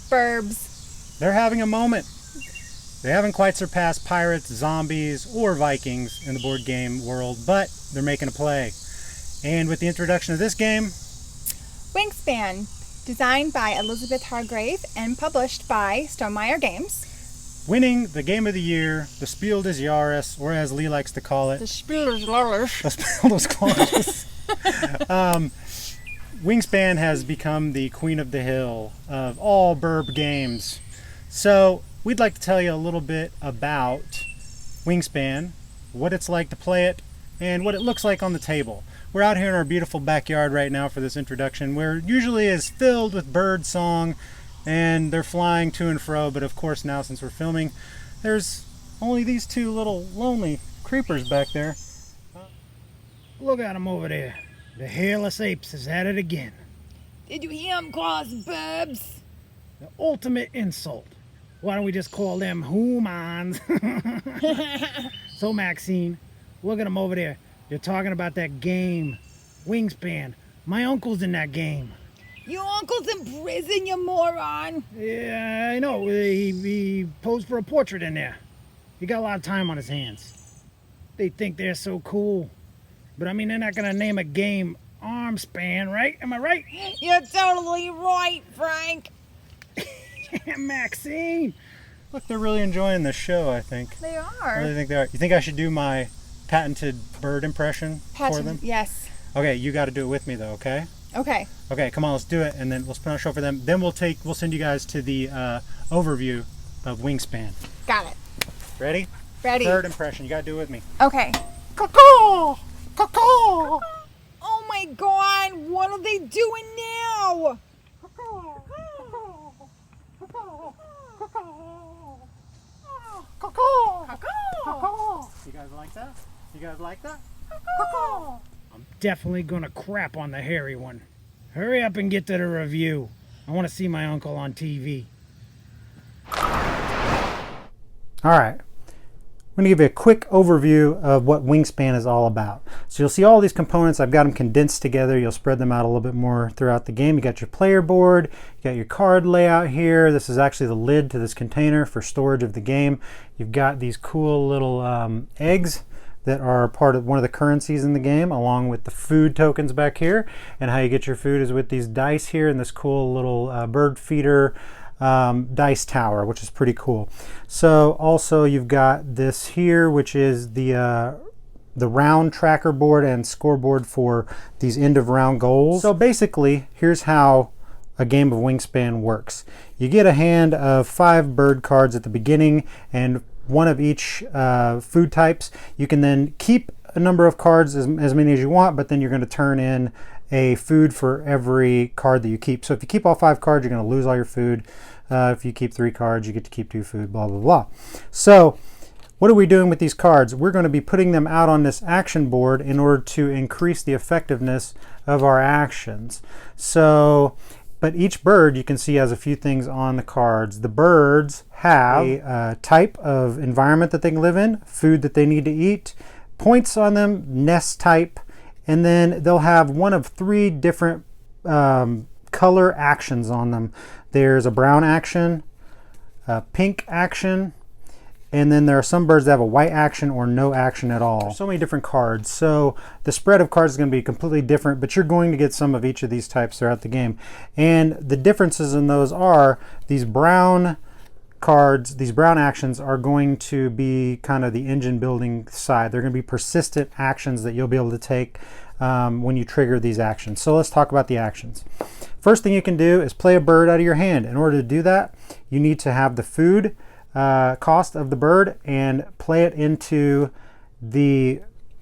Burbs. They're having a moment. They haven't quite surpassed pirates, zombies, or Vikings in the board game world, but they're making a play. And with the introduction of this game, Wingspan, designed by Elizabeth Hargrave and published by Stonemaier Games. winning the game of the year, the Spiel des Jahres, or as Lee likes to call it, The Spiel des Jahres. the Spiel des Jahres. Wingspan has become the queen of the hill of all burb games. So we'd like to tell you a little bit about Wingspan, what it's like to play it, and what it looks like on the table. We're out here in our beautiful backyard right now for this introduction, where usually is filled with bird song and they're flying to and fro, but of course now since we're filming, there's only these two little lonely creepers back there. Look at them over there. The hairless apes is at it again. Did you hear him call us burbs? The ultimate insult. Why don't we just call them humans? So Maxine, look at them over there. They're talking about that game, Wingspan. My uncle's in that game. Your uncle's in prison, you moron. Yeah, I know. He posed for a portrait in there. He got a lot of time on his hands. They think they're so cool. But I mean, they're not gonna name a game Armspan, right? Am I right? You're totally right, Frank. Maxine! Look, they're really enjoying the show, I think. They I are. really think they are. You think I should do my patented bird impression for them? Yes. Okay, you got to do it with me though, okay? Okay. Okay, come on, let's do it, and then let's put on a show for them. Then we'll send you guys to the overview of Wingspan. Got it. Ready? Ready. Bird impression. You got to do it with me. Okay. Caw-caw! Caw-caw! Oh my god, what are they doing now? You guys like that? You guys like that? I'm definitely gonna crap on the hairy one. Hurry up and get to the review. I want to see my uncle on TV. All right. I'm going to give you a quick overview of what Wingspan is all about. So you'll see all these components. I've got them condensed together. You'll spread them out a little bit more throughout the game. You got your player board. You got your card layout here. This is actually the lid to this container for storage of the game. You've got these cool little eggs that are part of one of the currencies in the game, along with the food tokens back here. And how you get your food is with these dice here and this cool little bird feeder dice tower, which is pretty cool. So also you've got this here, which is the round tracker board and scoreboard for these end of round goals. So basically, here's how a game of Wingspan works. You get a hand of 5 bird cards at the beginning and one of each food types. You can then keep a number of cards, as many as you want, but then you're going to turn in a food for every card that you keep. So if you keep all 5 cards, you're going to lose all your food. If you keep 3 cards, you get to keep 2 food, blah, blah, blah. So what are we doing with these cards? We're going to be putting them out on this action board in order to increase the effectiveness of our actions. So, but each bird you can see has a few things on the cards. The birds have a type of environment that they can live in, food that they need to eat, points on them, nest type, and then they'll have one of 3 different color actions on them. There's a brown action, a pink action, and then there are some birds that have a white action or no action at all. There's so many different cards, so the spread of cards is going to be completely different, but you're going to get some of each of these types throughout the game. And the differences in those are these brown cards, these brown actions are going to be kind of the engine building side. They're going to be persistent actions that you'll be able to take when you trigger these actions. So let's talk about the actions. First thing you can do is play a bird out of your hand. In order to do that, you need to have the food cost of the bird and play it into the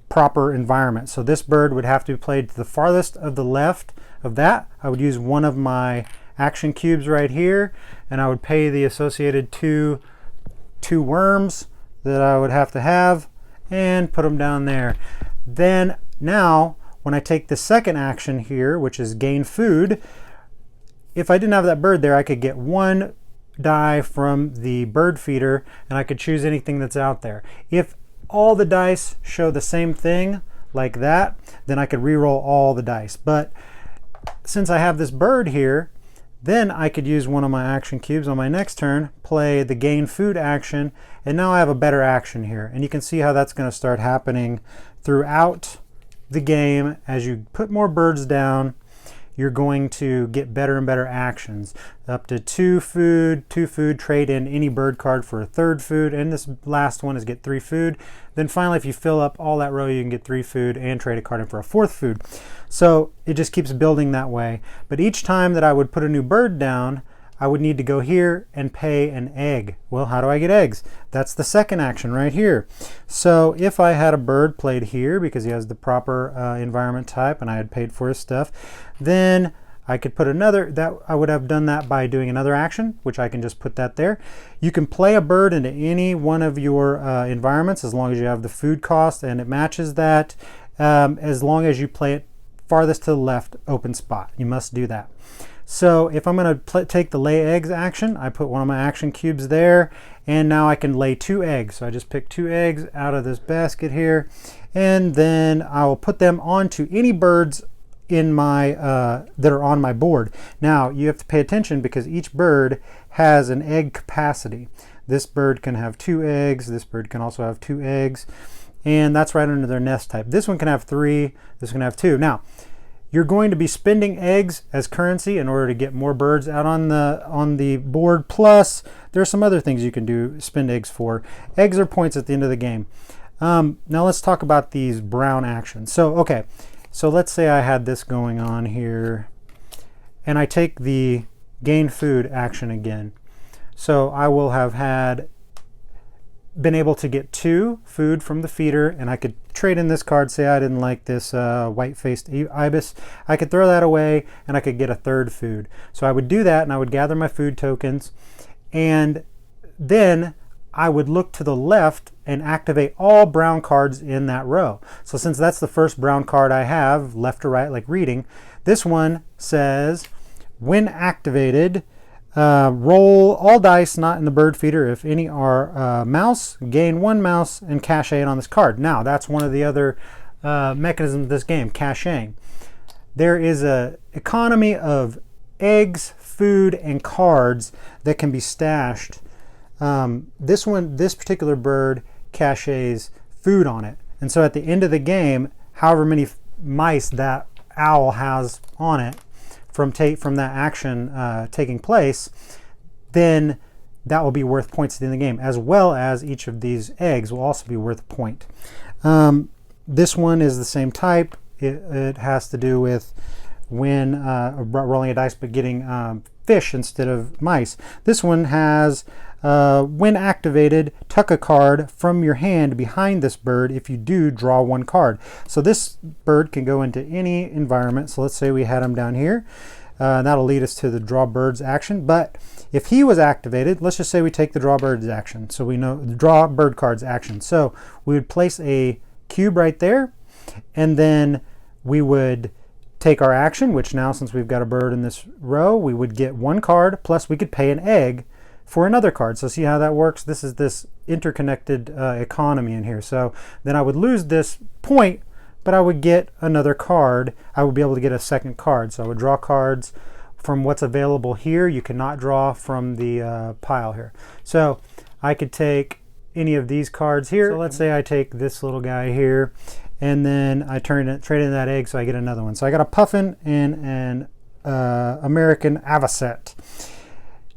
proper environment. So this bird would have to be played to the farthest of the left of that. I would use one of my action cubes right here, and I would pay the associated two worms that I would have to have and put them down there. Then now when I take the second action here, which is gain food, if I didn't have that bird there, I could get 1 die from the bird feeder and I could choose anything that's out there. If all the dice show the same thing like that, then I could re-roll all the dice. But since I have this bird here, Then I could use one of my action cubes on my next turn, play the gain food action, and now I have a better action here. And you can see how that's going to start happening throughout the game. As you put more birds down, you're going to get better and better actions. Up to 2 food, trade in any bird card for a 3rd food, and this last one is get 3 food. Then finally, if you fill up all that row, you can get 3 food and trade a card in for a 4th food. So it just keeps building that way. But each time that I would put a new bird down, I would need to go here and pay an egg. Well, how do I get eggs? That's the second action right here. So if I had a bird played here because he has the proper environment type and I had paid for his stuff, then I could put another, that I would have done that by doing another action, which I can just put that there. You can play a bird into any one of your environments as long as you have the food cost and it matches that, as long as you play it farthest to the left open spot. You must do that. So if I'm going to take the lay eggs action, I put one of my action cubes there, and now I can lay 2 eggs. So I just pick 2 eggs out of this basket here, and then I will put them onto any birds in my that are on my board. Now you have to pay attention because each bird has an egg capacity. This bird can have 2 eggs. This bird can also have 2 eggs, and that's right under their nest type. This one can have 3. This one can have 2. Now, you're going to be spending eggs as currency in order to get more birds out on the board. Plus, there are some other things you can do spend eggs for. Eggs are points at the end of the game. Now let's talk about these brown actions. So okay, so let's say I had this going on here, and I take the gain food action again. So I will have been able to get 2 food from the feeder, and I could trade in this card. Say I didn't like this white-faced ibis. I could throw that away and I could get a 3rd food. So I would do that and I would gather my food tokens, and then I would look to the left and activate all brown cards in that row. So since that's the first brown card I have, left to right like reading, this one says when activated, roll all dice not in the bird feeder. If any are mouse, gain 1 mouse and cache it on this card. Now that's one of the other mechanisms of this game, caching. There is a economy of eggs, food, and cards that can be stashed. This particular bird caches food on it, and so at the end of the game, however many mice that owl has on it from that action taking place, then that will be worth points at the end of the game, as well as each of these eggs will also be worth a point. This one is the same type. It has to do with when rolling a dice but getting fish instead of mice. This one has when activated, tuck a card from your hand behind this bird. If you do, draw 1 card. So this bird can go into any environment. So let's say we had him down here. That'll lead us to the draw birds action. But if he was activated, let's just say we take the draw birds action. So we know the draw bird cards action. So we would place a cube right there, and then we would take our action, which now since we've got a bird in this row, we would get 1 card, plus we could pay an egg for another card. So see how that works? This is this interconnected economy in here. So then I would lose this point, but I would get another card. I would be able to get a 2nd card. So I would draw cards from what's available here. You cannot draw from the pile here. So I could take any of these cards here. So let's say I take this little guy here, and then I trade in that egg, so I get another one. So I got a puffin and an American avocet.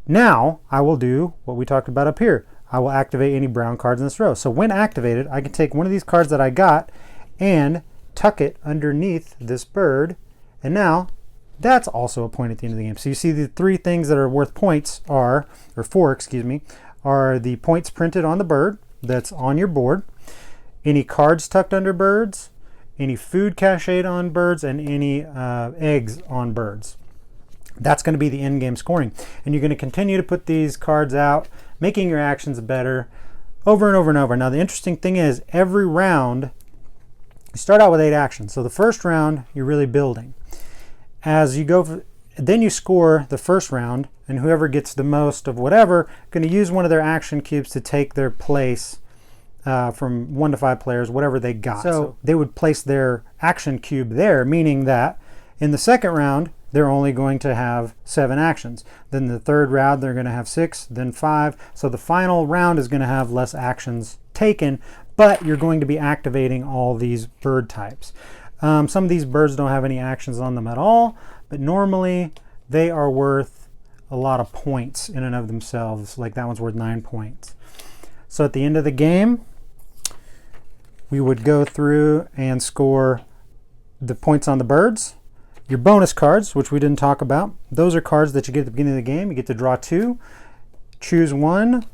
Now I will do what we talked about up here. I will activate any brown cards in this row. So when activated, I can take one of these cards that I got and tuck it underneath this bird, and now that's also a point at the end of the game. So you see the 3 things that are worth points are, or 4, excuse me, are the points printed on the bird that's on your board, any cards tucked under birds, any food cached on birds, and any eggs on birds. That's going to be the end game scoring. And you're going to continue to put these cards out, making your actions better over and over and over. Now the interesting thing is every round, you start out with 8 actions. So the first round, you're really building. As you go, then you score the first round, and whoever gets the most of whatever, going to use one of their action cubes to take their place from 1 to 5 players, whatever they got. So they would place their action cube there, meaning that in the second round, they're only going to have 7 actions. Then the third round, they're going to have 6, then 5. So the final round is going to have less actions taken, but you're going to be activating all these bird types. Some of these birds don't have any actions on them at all, but normally they are worth a lot of points in and of themselves. Like that one's worth 9 points. So at the end of the game, we would go through and score the points on the birds. Your bonus cards, which we didn't talk about, those are cards that you get at the beginning of the game. You get to draw 2, choose 1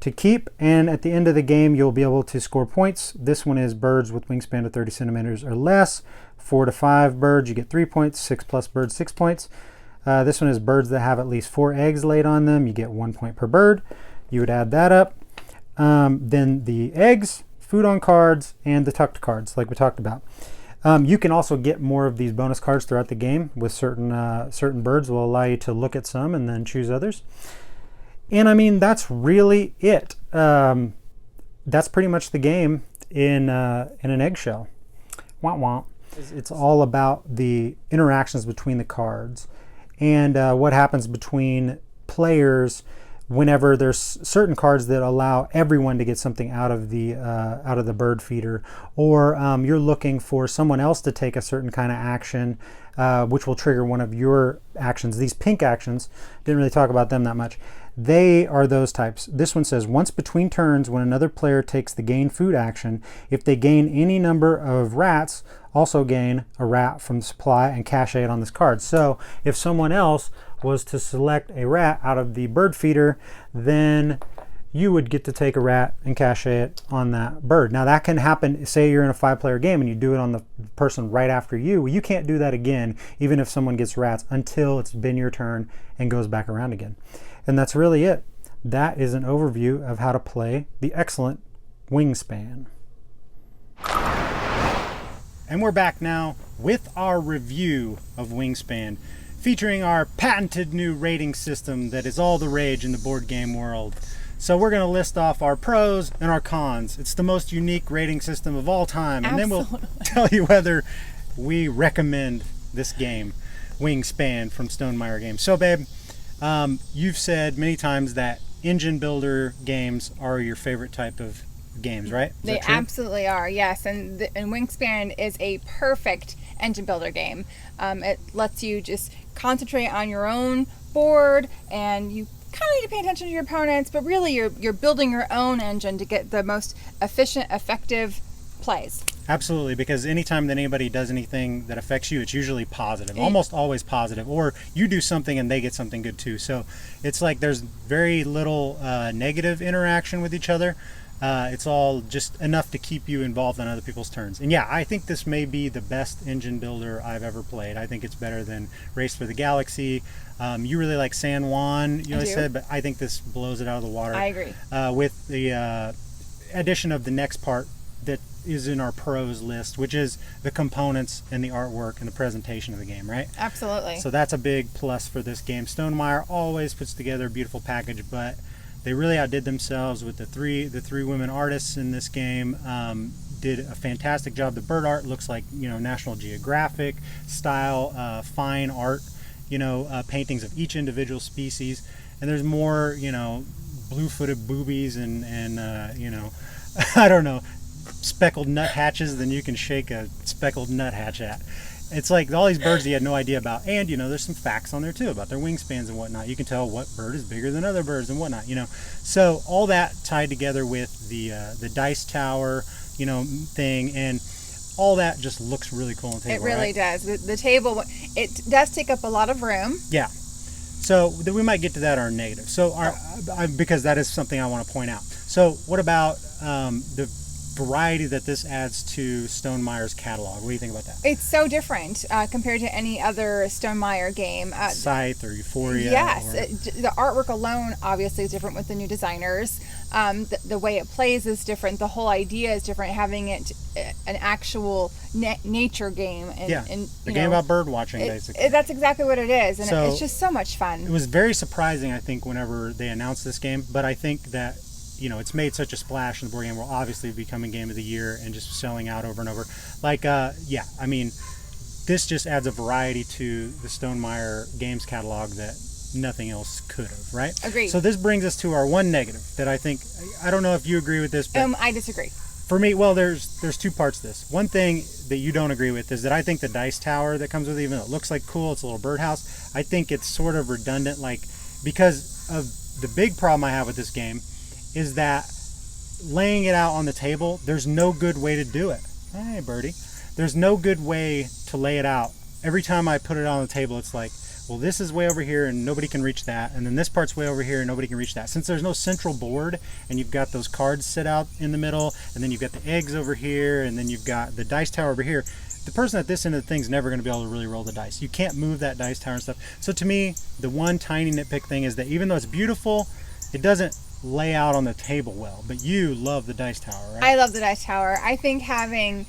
to keep, and at the end of the game you'll be able to score points. This one is birds with wingspan of 30 centimeters or less. 4 to 5 birds, you get 3 points. 6 plus birds, 6 points. This one is birds that have at least 4 eggs laid on them. You get 1 point per bird. You would add that up. Then the eggs, food on cards, and the tucked cards like we talked about. You can also get more of these bonus cards throughout the game with certain birds will allow you to look at some and then choose others. And I mean, that's really it. That's pretty much the game in an eggshell. Wah wah. It's all about the interactions between the cards and what happens between players whenever there's certain cards that allow everyone to get something out of the bird feeder, or you're looking for someone else to take a certain kind of action, which will trigger one of your actions. These pink actions, didn't really talk about them that much. They are those types. This one says, once between turns, when another player takes the gain food action, if they gain any number of rats, also gain a rat from the supply and cache it on this card. So if someone else was to select a rat out of the bird feeder, then you would get to take a rat and cache it on that bird. Now that can happen, say you're in a 5-player game and you do it on the person right after you. You can't do that again, even if someone gets rats, until it's been your turn and goes back around again. And that's really it. That is an overview of how to play the excellent Wingspan. And we're back now with our review of Wingspan, featuring our patented new rating system that is all the rage in the board game world. So we're going to list off our pros and our cons. It's the most unique rating system of all time. And Absolutely. Then we'll tell you whether we recommend this game, Wingspan from Stonemaier Games. So babe, you've said many times that engine builder games are your favorite type of games, right? Is They that true? absolutely are, yes. And Wingspan is a perfect engine builder game. It lets you just concentrate on your own board, and you kind of need to pay attention to your opponents, but really you're building your own engine to get the most efficient, effective plays. Absolutely, because anytime that anybody does anything that affects you, it's usually positive, almost always positive, or you do something and they get something good too. So it's like there's very little negative interaction with each other. It's all just enough to keep you involved on other people's turns. And yeah, I think this may be the best engine builder I've ever played. I think it's better than Race for the Galaxy. You really like San Juan, I said, but I think this blows it out of the water. I agree. With the addition of the next part that is in our pros list, which is the components and the artwork and the presentation of the game, right? Absolutely. So that's a big plus for this game. Stonemaier always puts together a beautiful package, but they really outdid themselves with the three women artists in this game. Did a fantastic job. The bird art looks like National Geographic style, fine art, paintings of each individual species, and there's more blue-footed boobies and I don't know, speckled nuthatches than you can shake a speckled nuthatch at. It's like all these birds you had no idea about, and there's some facts on there too about their wingspans and whatnot. You can tell what bird is bigger than other birds and whatnot. So all that tied together with the dice tower, thing, and all that just looks really cool on the table. It really does. The table, it does take up a lot of room. Yeah. So we might get to that, our negative. So because that is something I want to point out. So what about the variety that this adds to Stonemaier's catalog? What do you think about that? It's so different compared to any other Stonemaier game. Scythe or Euphoria? Yes. The artwork alone obviously is different with the new designers. The way it plays is different. The whole idea is different, having it an actual nature game. And the game about bird watching, basically. That's exactly what it is, and So, it's just so much fun. It was very surprising, I think, whenever they announced this game, but I think that it's made such a splash in the board game world, obviously becoming game of the year and just selling out over and over. Like, I mean, this just adds a variety to the Stonemaier games catalog that nothing else could have, right? Agreed. So this brings us to our one negative that I don't know if you agree with this, but I disagree. for me, well, there's two parts to this. One thing that you don't agree with is that I think the dice tower that comes with it, even though it looks like cool, it's a little birdhouse, I think it's sort of redundant, like, because of the big problem I have with this game is that laying it out on the table, there's no good way to do it. Hey, birdie. There's no good way to lay it out. Every time I put it on the table, it's like, well, this is way over here and nobody can reach that, and then this part's way over here and nobody can reach that. Since there's no central board and you've got those cards set out in the middle, and then you've got the eggs over here, and then you've got the dice tower over here, the person at this end of the thing's never going to be able to really roll the dice. You can't move that dice tower and stuff. So to me, the one tiny nitpick thing is that even though it's beautiful, it doesn't lay out on the table well. But you love the dice tower, right? I love the dice tower. I think having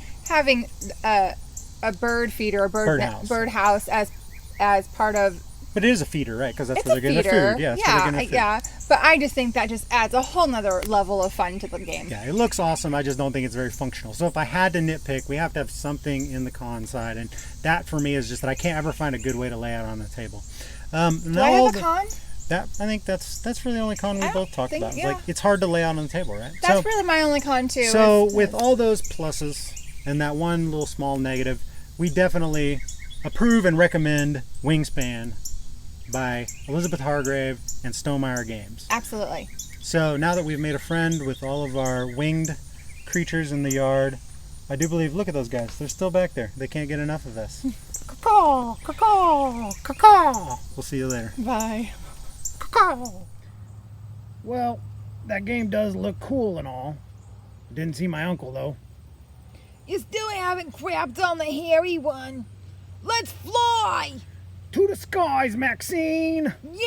a bird feeder, a birdhouse as part of. But it is a feeder, right? Because that's It's where a they're getting their feeder. food. Yeah, that's Yeah, where they're getting their food. yeah. But I just think that just adds a whole nother level of fun to the game. Yeah, it looks awesome. I just don't think it's very functional. So if I had to nitpick, we have to have something in the con side, and that for me is just that I can't ever find a good way to lay out on the table. Do I have a con? I think that's really the only con we both talked think- about. yeah. Like, it's hard to lay out on the table, right? That's really my only con too. So with all those pluses and that one little small negative, we definitely approve and recommend Wingspan by Elizabeth Hargrave and Stonemaier Games. Absolutely. So now that we've made a friend with all of our winged creatures in the yard, I do believe, look at those guys. They're still back there. They can't get enough of us. Caw, caw, caw. We'll see you later. Bye. Well, that game does look cool and all. Didn't see my uncle, though. You still haven't crapped on the hairy one. Let's fly! To the skies, Maxine! Yeah!